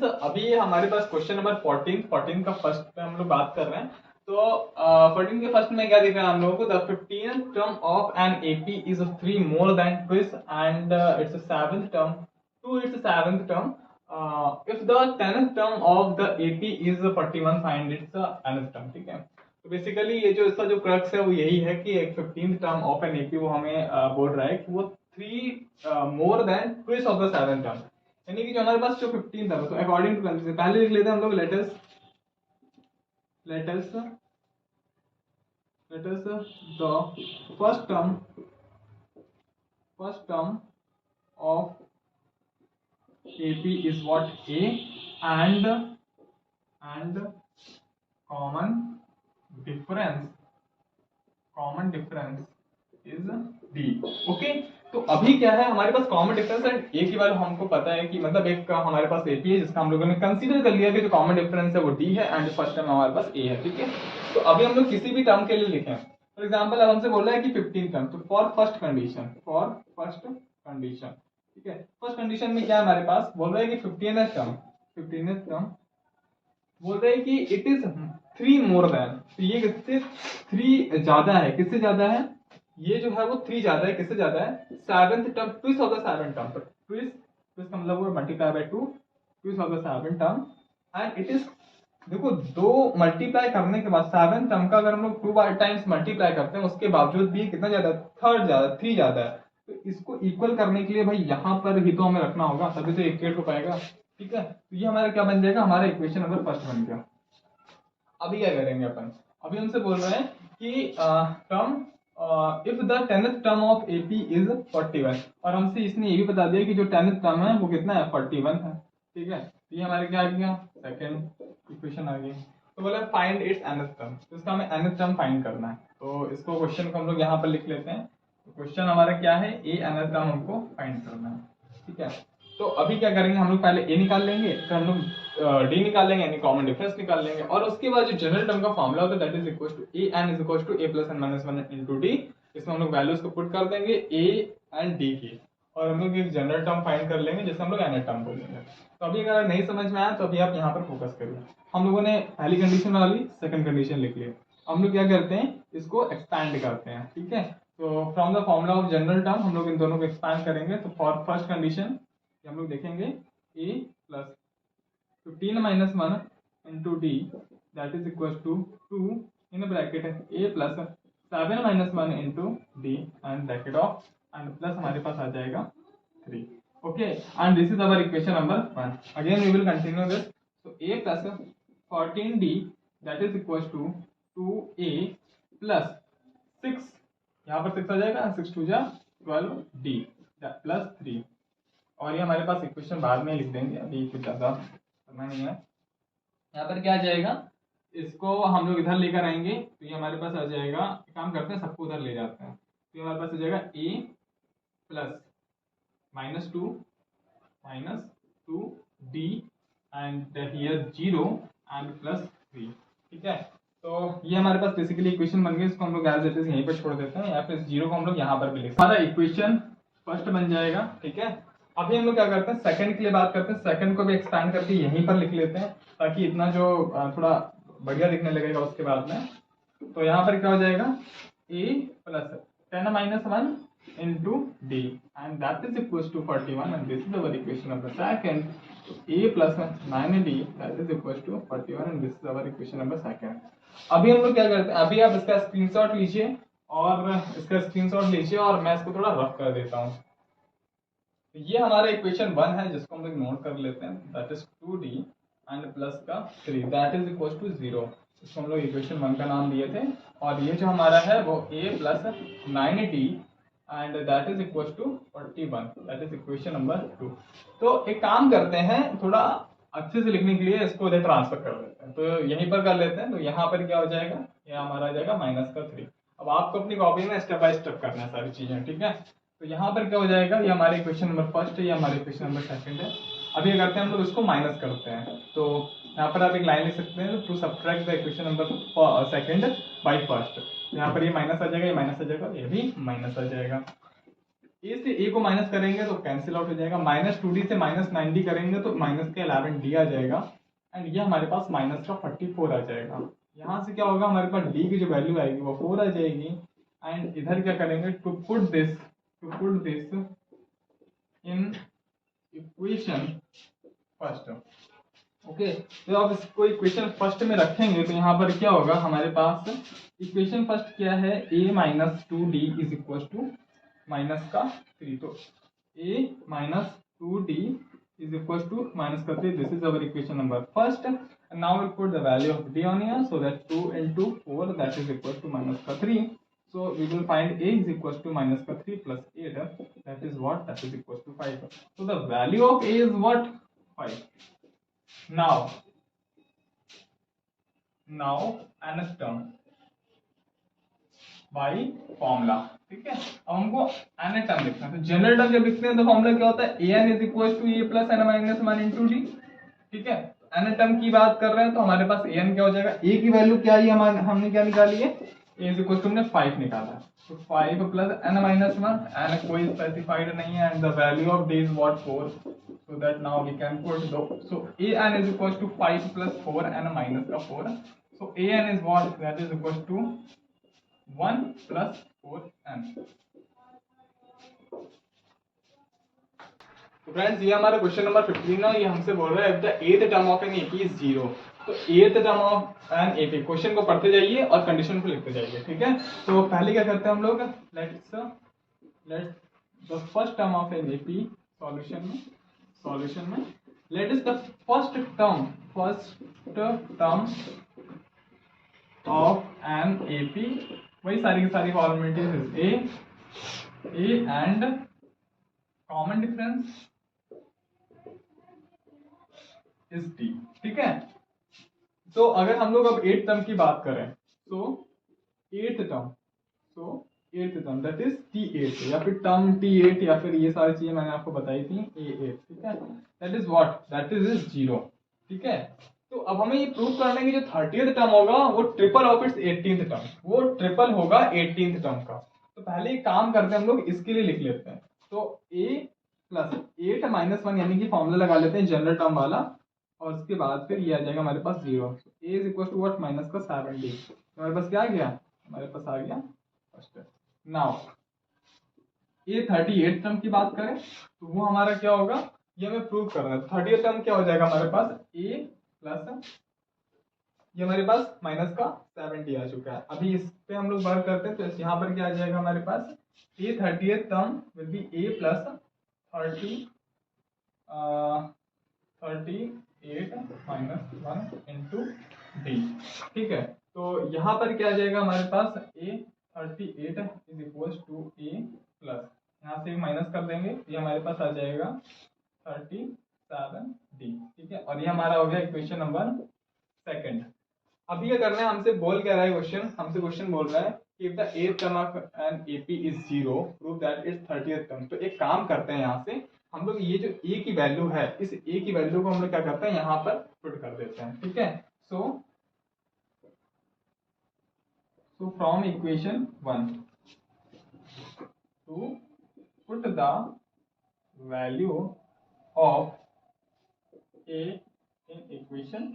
Students, अभी हमारे पास question number 14 का फर्स्ट पे हम लोग बात कर रहे हैं। तो 14 के फर्स्ट में क्या दिख रहा है हम लोगों को, the 15th term of N AP is 3 more than twice and its 7th term to its 7th term. If the 10th term of the AP is 41 find its nth term. ठीक है, तो बेसिकली ये जो इसका जो crux है वो यही है कि एक 15th term of an AP वो हमें बोल रहा है कि वो 3 more than twice of the 7th term, यानी कि जो हमारे पास जो 15 था, तो अकॉर्डिंग टू कंडीशन पहले लिख लेते हैं हम लोग। Let's the first term of AP is what A and common difference is D। Okay, तो अभी क्या है हमारे पास कॉमन डिफरेंस है ए की वैल्यू हमको पता है कि मतलब एक का हमारे पास एपी है जिसका हम लोगों ने कंसीडर कर लिया कि जो कॉमन डिफरेंस है वो डी है एंड फर्स्ट टर्म हमारे पास ए है। ठीक है, तो अभी हम लोग किसी भी टर्म के लिए लिखें, फॉर एग्जांपल अब हमसे बोल रहा है कि 15 टर्म, तो फॉर फर्स्ट कंडीशन ठीक है, फर्स्ट कंडीशन में क्या हमारे पास बोल रहा है कि 15th टर्म बोल रहे हैं कि इट इज 3 मोर देन, तो ये किससे 3 ज्यादा है, किससे ज्यादा है, ये जो है वो 3 ज्यादा है, किससे ज्यादा है, 7th term twice of the 7th term. तो ट्विस का मतलब वो multiply by 2 twice of the 7th term and it is, देखो 2 मल्टीप्लाई करने के बाद 7th टर्म का अगर हम लोग 2 टाइम्स मल्टीप्लाई करते हैं उसके बावजूद भी कितना ज्यादा, 3 ज्यादा है। तो इसको इक्वल करने के लिए भाई यहाँ पर ही तो हमें रखना होगा, तभी तो इक्वेट हो पाएगा। ठीक है, तो ये हमारा क्या बन जाएगा, हमारा इक्वेशन नंबर फर्स्ट बन गया। अभी क्या करेंगे अपन, अभी हमसे बोल रहे हैं कि term if the 10th term of AP is 41, और हमसे इसने ये भी बता दिया कि जो 10th टर्म है वो कितना है, 41 है। ठीक है, तो ये हमारे क्या आ गया, सेकंड इक्वेशन आ गई। तो बोला फाइंड इट्स nth टर्म, तो इसका हमें nth टर्म फाइंड करना है। तो इसको क्वेश्चन को हम लोग यहाँ पर लिख लेते हैं। तो क्वेश्चन हमारा क्या है, ए nth टर्म हमको फाइंड करना है। ठीक है, तो अभी क्या करेंगे हम लोग, पहले ए निकाल लेंगे, फिर हम लोग डी निकाल लेंगे यानी कॉमन डिफरेंस निकाल लेंगे, और उसके बाद जो जनरल टर्म का फॉर्मूला होता है that is equal to a N is equal to A plus N minus 1 into d. इसमें हम लोग वैल्यूज को पुट कर देंगे ए एंड डी की, और हम लोग एक जनरल टर्म फाइंड कर लेंगे जिसे हम लोग nth टर्म बोलेंगे। तो अभी अगर नहीं समझ में आया तो अभी आप यहाँ पर फोकस करिए। हम लोगों ने पहली कंडीशन वाली सेकंड कंडीशन लिख ली, हम लोग क्या करते हैं, इसको एक्सपैंड करते हैं। ठीक है, तो from the formula of general term हम लोग इन दोनों को एक्सपैंड करेंगे। तो फॉर फर्स्ट कंडीशन हम लोग देखेंगे a plus 15 minus 1 into d that is equal to 2 in bracket a plus 7 minus 1 into d and bracket of and plus हमारे पास आ जाएगा 3। Okay, and this is our equation number 1। Again we will continue this. तो a plus 14d that is equal to 2a plus 6, यहाँ पर 6 आ जाएगा, 6 2 जा 12d plus 3, और ये हमारे पास इक्वेशन बाद में लिख देंगे, अभी कुछ ज्यादा करना नहीं है। यहाँ पर क्या आ जाएगा, इसको हम लोग इधर लेकर आएंगे, तो ये हमारे पास आ जाएगा, काम करते हैं सबको उधर ले जाते हैं। तो ये हमारे पास आ जाएगा a plus minus two D and here 0 and plus 3। ठीक है, तो ये हमारे पास बेसिकली इक्वेशन बन गई, इसको हम लोग एज इट इज यहीं पर छोड़ देते हैं, या फिर 0 को हम लोग यहाँ पर भी लिखते हैं, हमारा इक्वेशन फर्स्ट बन जाएगा। ठीक है, अभी हम लोग क्या करते हैं, सेकंड के लिए बात करते हैं, सेकंड को भी एक्सपैंड करके यहीं पर लिख लेते हैं ताकि इतना जो थोड़ा बढ़िया दिखने लगेगा उसके बाद में। तो यहाँ पर क्या हो जाएगा, a plus 10 minus 1 into d and that is equal to 41 and this is our equation number second. तो a plus 9d that is equal to 41 and this is our equation number second. अभी हम लोग क्या करते हैं, अभी आप इसका स्क्रीनशॉट लीजिए और मैं इसको थोड़ा रफ कर देता हूँ। तो ये हमारा इक्वेशन 1 है जिसको हम लोग नोट कर लेते हैं, that is 2d and plus का 3 दैट इज इक्वल टू 0। इसको हम लोग इक्वेशन 1 का नाम दिए थे, और ये जो हमारा है वो a plus 9d and that is equal to 41 that is equation number 2। तो एक काम करते हैं, थोड़ा अच्छे से लिखने के लिए इसको इधर ट्रांसफर कर लेते हैं, तो यहीं पर कर लेते हैं। तो यहाँ पर क्या हो जाएगा, ये हमारा आ जाएगा माइनस का 3। अब आपको अपनी कॉपी में स्टेप बाय स्टेप करना है सारी चीजें। ठीक है, तो यहाँ पर क्या हो जाएगा, ये हमारे इक्वेशन नंबर फर्स्ट है, ये हमारे इक्वेशन नंबर सेकंड है। अभी क्या करते हैं हम लोग इसको माइनस करते हैं, तो यहाँ पर आप एक लाइन लिख सकते हैं, to subtract the equation number second by first. यहाँ पर ये माइनस आ जाएगा, ये माइनस आ जाएगा, ये भी माइनस आ जाएगा। ए से ए को माइनस करेंगे तो कैंसिल आउट हो जाएगा, -2d से -9d करेंगे तो माइनस का 11d आ जाएगा, एंड ये हमारे पास माइनस का 44 आ जाएगा। यहाँ से क्या होगा, हमारे पास d की जो वैल्यू आएगी वो 4 आ जाएगी, एंड इधर क्या करेंगे, to put this in equation first. Okay, तो अब इसको इक्वेशन फर्स्ट में रखेंगे तो यहाँ पर क्या होगा, हमारे पास इक्वेशन फर्स्ट क्या है, a minus 2d is equal to minus का 3, तो a minus 2d is equals to minus का 3, this is our equation number first, and now we'll put the value of d on here, so that 2 into 4 that is equal to minus का 3, so we will find a is equals to minus का 3 plus 8, that is what, that is equals to 5, so the value of a is what, 5. now nth term by formula, ठीक है। अब हमको N term लिखना है, तो general term जब लिखते हैं तो फॉर्मूला क्या होता है, A N is equal to A plus N minus 1 into D, ठीक है। एन टर्म की बात कर रहे हैं तो हमारे पास ए एन क्या हो जाएगा, ए की वैल्यू क्या है, हमने क्या निकाली है, ए इज इक्वल टू हमने 5 निकाला, तो 5 प्लस एन माइनस 1, एन कोई स्पेसिफाइड नहीं है, and the value of d is what 4, so that now we can put the, so a n is equal to 5 plus 4 and minus का 4, so a n is what, that is equal to 1 plus 4n। तो friends ये हमारा question number 15 है, ये हमसे बोल रहा है the th term of N AP is 0, तो th term of an AP, question को पढ़ते जाइए और कंडीशन को लिखते जाइए, ठीक है। तो पहले क्या करते हैं हम लोग, let's the first term of N AP solution में let is the first term of N AP, वही सारी की सारी formalities, A and common difference is T, ठीक है। तो अगर हम लोग अब 8th टर्म की बात करें, तो 8th term that is T8, या फिर टर्म T8, या फिर ये सारी चीजें मैंने आपको बताई थी A8, ठीक है, that is what, that is 0, ठीक है। तो अब हमें ये प्रूव करना है कि जो 30th टर्म होगा वो triple of its 18th term, वो ट्रिपल होगा 18th टर्म का। तो पहले एक काम करते हैं हम लोग, इसके लिए लिख लेते हैं, तो a प्लस 8 माइनस 1 यानी कि फॉर्मूला लगा लेते हैं जनरल टर्म वाला, और उसके बाद फिर ये आ जाएगा हमारे पास 0, a is equal to what, minus का 7d, हमारे पास क्या आ गया, हमारे पास आ गया फर्स्ट। नाउ ये 38th टर्म की बात करें तो वो हमारा क्या होगा, ये हमें प्रूव करना है, तो 30th टर्म क्या हो जाएगा हमारे पास, a प्लस ये हमारे पास माइनस का 7d आ चुका है। अभी इस पे हम लोग वर्क करते हैं, तो यहाँ पर क्या आ जाएगा हमारे पास, a 30th term will be a plus 38 minus 1 into D, ठीक है। तो यहाँ पर क्या आ जाएगा हमारे पास, a 38 is equal to a plus, यहाँ से माइनस कर देंगे, ये हमारे पास आ जाएगा 37d, ठीक है। और ये हमारा हो गया इक्वेशन नंबर सेकंड। अभी क्या करना है, हमसे बोल क्या रहा है क्वेश्चन, हमसे क्वेश्चन बोल रहा है कि if the th term of N AP is 0 prove that it's 30th term. तो एक काम करते हैं, यहाँ से हम लोग ये जो a की वैल्यू है, इस a की वैल्यू को हम लोग क्या करते हैं, यहाँ पर पुट कर देते हैं, ठीक है। So from equation 1 to put the value of a in equation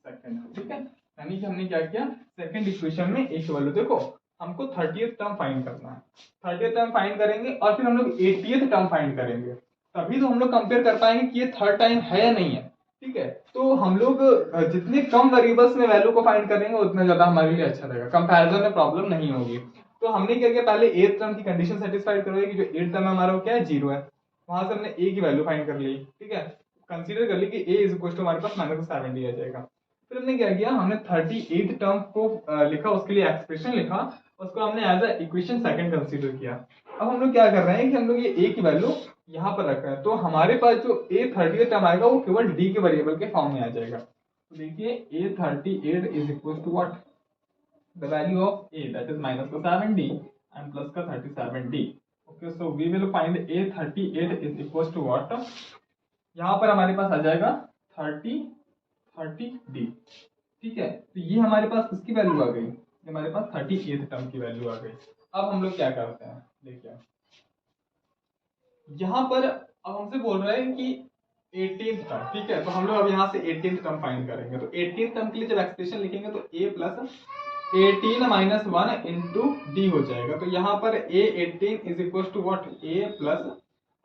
second, ठीक है। यानी कि हमने क्या किया, सेकंड इक्वेशन में एक वैल्यू, देखो हमको 30th टर्म फाइंड करना है, 30th टर्म फाइंड करेंगे और फिर हम लोग 80th टर्म फाइंड करेंगे, तभी तो हम लोग कंपेयर कर पाएंगे कि ये थर्ड टाइम है या नहीं है, ठीक है। तो हम लोग जितने कम वेरिएबल्स में वैल्यू को फाइंड करेंगे उतना ज्यादा हमारे लिए अच्छा रहेगा, कंपैरिजन में प्रॉब्लम नहीं होगी। तो हमने क्या किया, पहले 8th टर्म की कंडीशन सेटिस्फाइड करोगे कि जो 8th टर्म हमारा वो क्या है, 0 है, वहां से हमने a की वैल्यू फाइंड कर ली, ठीक है, कंसीडर कर ली कि a इज इक्वल टू हमारे पास -7d आ जाएगा। फिर हमने क्या किया, हमने 38th टर्म को लिखा, उसके लिए एक्सप्रेशन लिखा, उसको हमने as a equation second consider किया। अब हम लोग क्या कर रहे हैं कि हम लोग ये a की वैल्यू यहाँ पर रख रहे हैं, तो हमारे पास जो a 30th टर्म आएगा वो केवल d के वेरिएबल के फॉर्म में आ जाएगा। तो देखिए a 38 is equal to what, the value of a that is minus का 7d एंड प्लस का 37d। Okay, so we will find a 38 is equal to what, यहाँ पर हमारे पास आ जाएगा 30d, ठीक है। तो ये हमारे पास किसकी वैल्यू आ गई, हमारे पास 38th टर्म की वैल्यू आ गई। अब हम लोग क्या करते हैं, देखिए यहाँ पर अब हमसे बोल रहे हैं कि 18th टर्म, ठीक है, तो हम लोग अब यहाँ से 18th टर्म फाइंड करेंगे। तो 18th टर्म के लिए जब एक्सप्रेशन लिखेंगे तो a plus 18 minus 1 into d हो जाएगा। तो यहाँ पर a 18 is equal to what, a plus,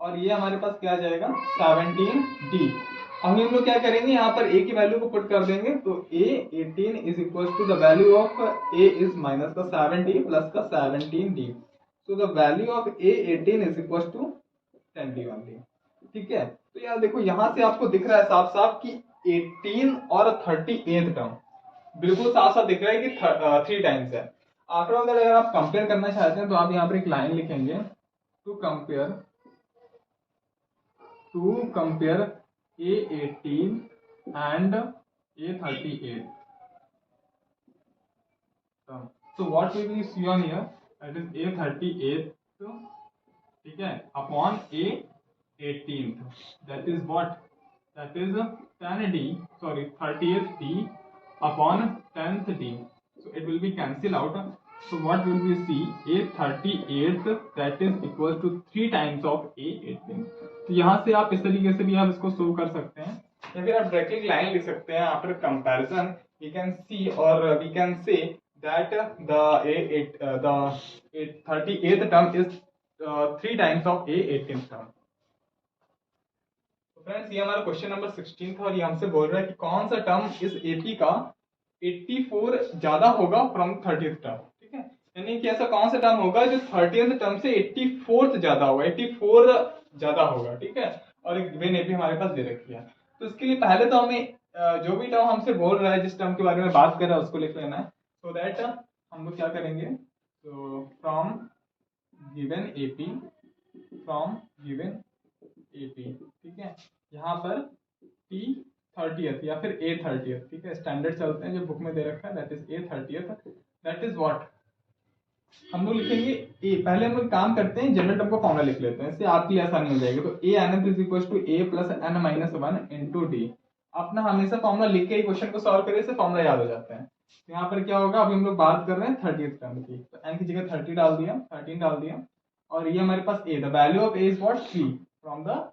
और ये हमारे पास क्या आ जाएगा 17 डी। अब हम लोग क्या करेंगे, यहाँ पर a की वैल्यू को पुट कर देंगे। तो a 18 इज इक्वल टू the value of a is minus का 7d प्लस का 17d। So the value of a 18 is equal to 10d only, ठीक है। तो यार देखो यहाँ से आपको दिख रहा है साफ साफ कि 18 और 38 टर्म बिल्कुल साफ साफ दिख रहा है कि 3 टाइम्स है। आफ्टर ऑल दैट अगर आप कंपेयर करना चाहते हैं तो आप यहाँ पर एक लाइन लिखेंगे, to compare A18 and A38 term. So what we will see on here, that is A38, ठीक है, upon A18th, that is what, that is 10d, sorry 30th d upon 10th d, so it will be cancel out. So what will we see, A38 that is equal to 3 times of A18। तो यहाँ से आप इस तरीके से भी आप इसको शो कर सकते हैं, या फिर आप डायरेक्टली लाइन लिख सकते हैं। After comparison we can see और we can say that the 38th term is 3 times of A18th term. तो फ्रेंड्स ये हमारा क्वेश्चन नंबर 16 था और ये हमसे बोल रहा है कि कौन सा टर्म इस AP का 84 ज्यादा होगा फ्रॉम 30th टर्म, ठीक है, यानी कि ऐसा कौन सा टर्म होगा जो 30th टर्म से 84th ज्यादा होगा, 84 ज्यादा होगा, ठीक है। और एक गिवन AP हमारे पास दे रखी है। तो इसके लिए पहले तो हमें जो भी टर्म हमसे बोल रहा है, जिस टर्म के बारे में बात कर रहा है उसको लिख लेना है। सो दैट हम लोग क्या करेंगे, तो from given AP, from given AP, ठीक है, यहाँ पर T30th या फिर A30th, ठीक है, स्टैंडर्ड चलते हैं जो बुक में दे रखा है, that is A30th, that is what, हम लोग लिखेंगे ए। पहले हम लोग काम करते हैं, जनरल टर्म का फॉर्मूला लिख लेते हैं, इससे आपके लिए आसानी हो जाएगी। तो A N is equal to A plus N minus 1 into D. अपना हमेशा फॉर्मूला लिख के ही क्वेश्चन को सॉल्व करें, इससे फॉर्मूला याद हो जाता है। तो यहाँ पर क्या होगा, अभी हम लोग बात कर रहे हैं 30th टर्म की, तो एन की जगह 30 डाल दिया, 13 डाल दिया, और ये हमारे पास A, the value of A is what 3 from the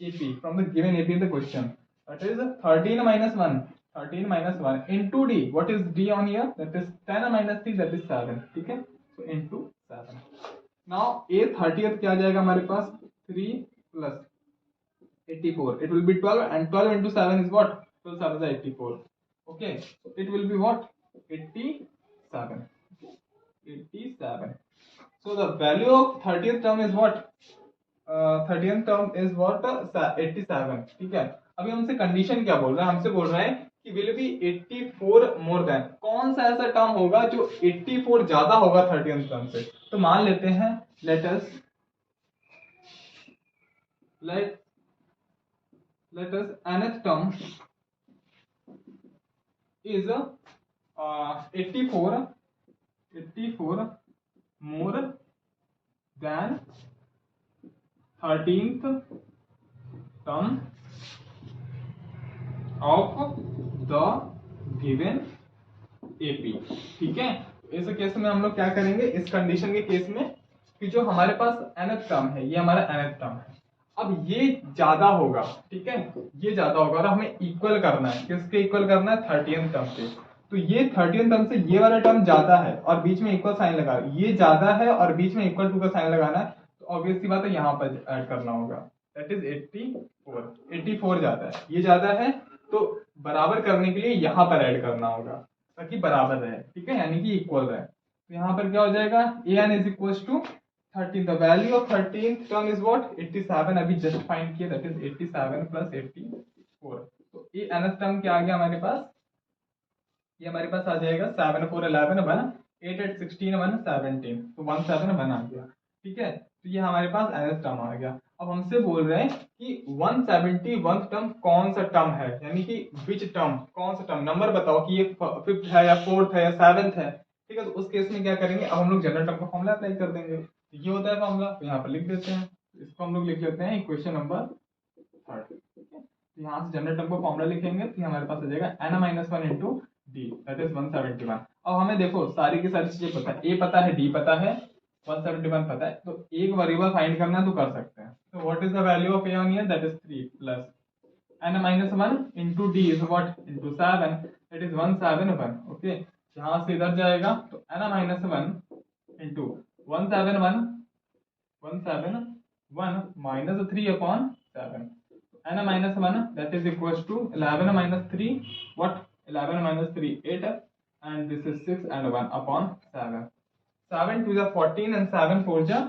AP, from the given AP in the question, that is 13 minus 1, 13 minus 1 into D, what is D on here, that is 10 minus 3, that is 7, ठीक है, so into 7। now A30th क्या आ जाएगा हमारे पास, 3 plus 84, it will be 12 and 12 into 7 is what, 12 7 is 84, okay, so it will be what, 87, 87। so the value of 30th term is what, 30th term is what, 87, ठीक है। अभी हमसे condition क्या बोल रहा है, हमसे बोल रहा है कि विल बी 84 मोर देन, कौन सा ऐसा टर्म होगा जो 84 ज्यादा होगा 30th टर्म से। तो मान लेते हैं, let us nth term is 84 more than 13th term of the given AP, ठीक है। इस केस में हम लोग क्या करेंगे, इस कंडीशन के केस में कि जो हमारे पास nth टर्म है, ये हमारा nth टर्म है, अब ये ज्यादा होगा, ठीक है, ये ज्यादा होगा और हमें इक्वल करना है, किसके इक्वल करना है, 30th टर्म से। तो ये 30th टर्म से ये वाला टर्म ज्यादा है और बीच में इक्वल साइन लगा, ये ज्यादा है और बीच में इक्वल टू का साइन लगाना है, तो ऑब्वियस सी बात है यहाँ पर ऐड करना होगा, दैट इज 84 ज्यादा है, ये ज्यादा है, तो बराबर करने के लिए यहाँ पर ऐड करना होगा ताकि बराबर रहे, ठीक है, यानी कि इक्वल रहे। तो यहाँ पर क्या हो जाएगा, A N is equal to 13, the value of 13th term is what, 87, अभी जस्ट फाइंड किया, दैट इज 87 प्लस 84। तो ए एन टर्म क्या आ गया हमारे पास, ये हमारे पास आ जाएगा 7 4 11 1 8 8 16 1 17, तो 171 आ गया, ठीक है। तो ये हमारे पास एन टर्म आ गया। अब हमसे बोल रहे हैं कि 171 टर्म कौन सा टर्म है, यानी कि विच टर्म, कौन सा टर्म, नंबर बताओ कि ये 5th है या 4th है या 7th है, ठीक है। तो उस केस में क्या करेंगे, अब हम लोग जनरल टर्म का फॉर्मूला अप्लाई कर देंगे, तो ये होता है फॉर्मूला, तो यहाँ पर लिख देते हैं, इसको हम लोग लिख लेते हैं इक्वेशन नंबर 3, ठीक है। तो यहाँ से जनरल टर्म का फॉर्मूला लिखेंगे तो हमारे पास आ जाएगा n minus 1 into d, that is 171। अब हमें देखो सारी की सारी चीजें पता है, ए पता है, डी पता है, 171 पता है, तो एक वेरिएबल फाइंड करना है तो कर सकते हैं। तो So what is the value of a on here? That is 3 plus n minus 1 into d is what? Into 7. That is 171. Okay. यहाँ से इधर जाएगा तो n minus 1 into 171 minus 3 upon 7. n minus 1 that is equals to 11 minus 3 what? 11 minus 3 8 and this is 6 and 1 upon 7. 7 to the 14 and 7 4 the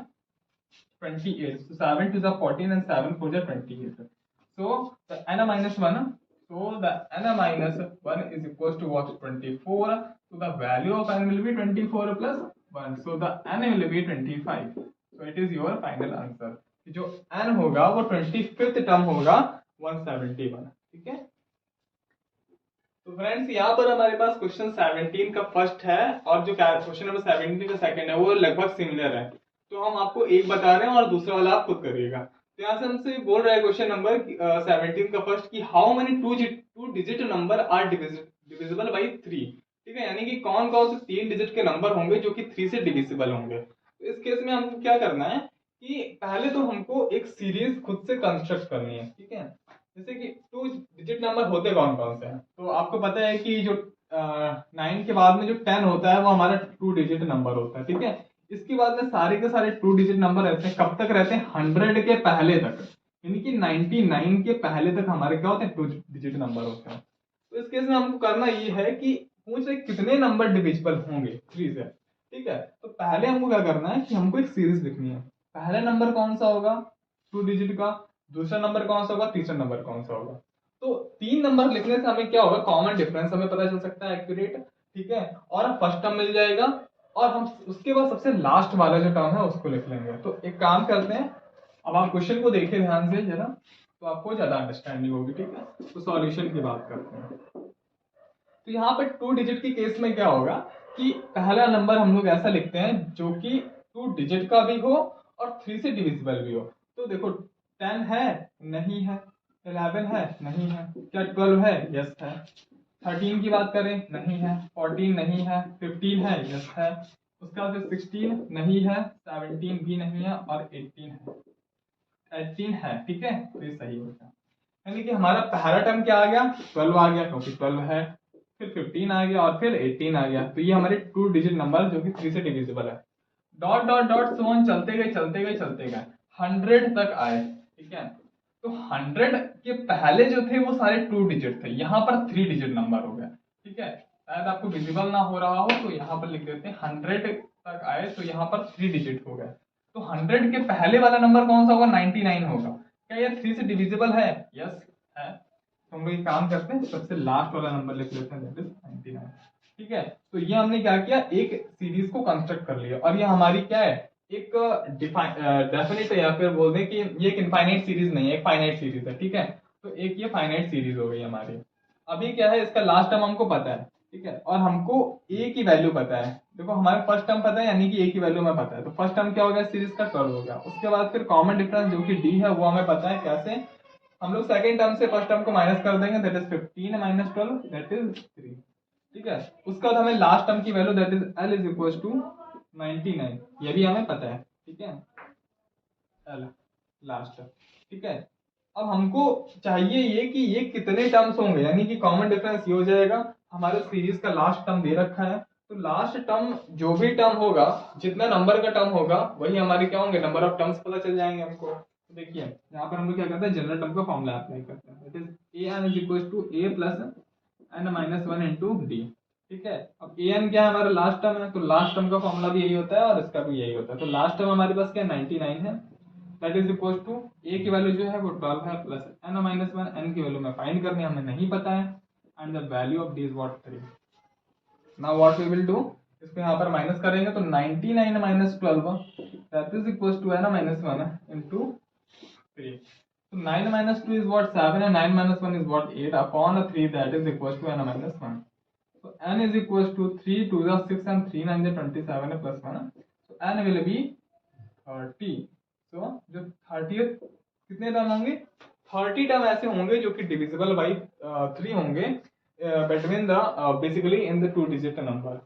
28. So 7 to the 14 and 7 4 the 28. So the n minus 1. So the n minus 1 is equals to what? 24. So the value of n will be 24 plus 1. So the n will be 25. So it is your final answer. जो n होगा वो 25th term होगा 171. ठीक है. तो friends यहाँ पर हमारे पास क्वेश्चन 17 का फर्स्ट है और जो क्वेश्चन नंबर 17 का सेकंड है वो लगभग सिमिलर है. तो हम आपको एक बता रहे हैं और दूसरा वाला आप खुद करिएगा. तो यहाँ से हमसे बोल रहा है क्वेश्चन नंबर 17 का फर्स्ट कि how many two digit number are divisible by 3. ठीक है, यानी कि कौन कौन से 3 डिजिट के नंबर होंगे जो कि 3 से डिविजिबल होंगे. तो इस केस में हमको क्या करना है कि पहले तो हमको एक सीरीज खुद से कंस्ट्रक्ट करनी है. ठीक है, जैसे कि 2 डिजिट नंबर होते कौन कौन से हैं. तो आपको पता है कि जो 9 के बाद में जो 10 होता है वो हमारा 2 डिजिट नंबर होता है. ठीक है, इसके बाद में सारे के सारे 2 डिजिट नंबर रहते हैं. कब तक रहते हैं? 100 के पहले तक, यानी कि 99 के पहले तक हमारे क्या होते हैं? 2 डिजिट नंबर होते हैं. तो इस केस में हमको करना ये है कि पूछ रहे कितने नंबर डिविजिबल होंगे 3 से. ठीक है, तो पहले हमको क्या करना है कि हमको एक सीरीज लिखनी है. पहला नंबर कौन सा होगा 2 डिजिट का, दूसरा नंबर कौन सा होगा, तीसरा नंबर कौन सा होगा. तो 3 नंबर लिखने से हमें क्या होगा? कॉमन डिफरेंस हमें पता चल सकता है एक्यूरेट. ठीक है, और फर्स्ट टर्म मिल जाएगा और हम उसके बाद सबसे लास्ट वाला जो टर्म है उसको लिख लेंगे. तो एक काम करते हैं, अब आप क्वेश्चन को देखिए ध्यान से जरा, तो आपको ज्यादा अंडरस्टैंडिंग होगी. ठीक है, तो सॉल्यूशन की बात करते हैं. तो यहाँ पर 2 डिजिट के केस में क्या होगा कि पहला नंबर हम लोग ऐसा लिखते हैं जो कि 2 डिजिट का भी हो और 3 से डिविजिबल भी हो. तो देखो 10 है, नहीं है. 11 है, नहीं है. क्या 12 है? यस है. 13 की बात करें, नहीं है. 14 नहीं है. 15 है, यस है. उसके बाद 16 नहीं है. 17 भी नहीं है और 18 है. ठीक है, तो ये सही होगा. यानी कि हमारा पहला टर्म क्या आ गया? 12 आ गया क्योंकि 12 है. फिर 15 आ गया और फिर 18 आ गया. तो ये हमारे 2 डिजिट नंबर जो कि 3 से डिविजिबल है. Dot dot dot so on चलते गए 100 तक आए. ठीक है, तो 100 के पहले जो थे वो सारे 2 डिजिट थे. यहाँ पर 3 डिजिट नंबर हो गया. ठीक है, शायद आपको विजिबल ना हो रहा हो तो यहाँ पर लिख देते हैं 100 तक आए तो यहाँ पर 3 डिजिट हो गए. तो 100 के पहले वाला नंबर कौन सा होगा? 99 होगा. क्या ये 3 से डिविजिबल है? यस है. तो हम लोग एक काम करते हैं, सबसे लास्ट वाला नंबर लिख लेते हैं, दैट इज 99. ठीक है, तो ये हमने क्या किया, एक सीरीज को कंस्ट्रक्ट कर लिया और ये हमारी क्या है? एक डेफिनेट या फिर बोल दें कि ये एक इनफाइनाइट सीरीज नहीं है, एक फाइनाइट सीरीज है. ठीक है, तो एक ये फाइनाइट सीरीज हो गई हमारी. अभी क्या है, इसका लास्ट टर्म हमको पता है. ठीक है, और हमको ए की वैल्यू पता है. देखो हमारे फर्स्ट टर्म पता है, यानी कि ए की वैल्यू हमें पता है. तो फर्स्ट टर्म क्या हो गया? सीरीज का 12 हो गया. उसके बाद फिर कॉमन डिफरेंस जो कि डी है वो हमें पता है. कैसे? हम लोग सेकंड टर्म से फर्स्ट टर्म को माइनस कर देंगे, that is 15 minus 12 that is 3. ठीक है, उसके बाद हमें लास्ट टर्म की value that is L is equal to 99. ये भी हमें पता है. ठीक है, एल लास्ट. ठीक है, अब हमको चाहिए ये कि ये कितने टर्म्स होंगे, यानी कि कॉमन डिफरेंस ये हो जाएगा. हमारे सीरीज का लास्ट टर्म दे रखा है, तो लास्ट टर्म जो भी टर्म होगा, जितना नंबर का टर्म होगा वही हमारे क्या होंगे? नंबर ऑफ टर्म्स पता चल जाएंगे हमको. तो देखिए यहाँ पर हम लोग क्या करते हैं? जनरल टर्म का फॉर्मूला अप्लाई करते हैं, that is a N is equal to A plus N minus 1 into D. ठीक है, अब ए एन क्या है? हमारा लास्ट टर्म है, तो लास्ट टर्म का फॉर्मूला भी यही होता है और इसका भी यही होता है. तो लास्ट टर्म हमारे पास क्या 99 है, that is equal to a की वैल्यू जो है वो 12 है प्लस एन माइनस 1. एन की वैल्यू में फाइंड करनी है, हमें नहीं पता है. And the value of d is what 3. Now what we will do, इसको यहाँ पर माइनस करेंगे तो 99 minus 12 that is equal to n minus 1 into 3. So 9 minus 2 is what? 7 and 9 minus 1 is what? 8 upon 3 that is equals to n minus 1. So n is equals to 3 2 the 6 and 3 9 the 27 plus 1. So n will be 30. So जो 30th कितने term होंगे? 30 term ऐसे होंगे जो कि divisible by 3 होंगे between the basically in the 2 digit number.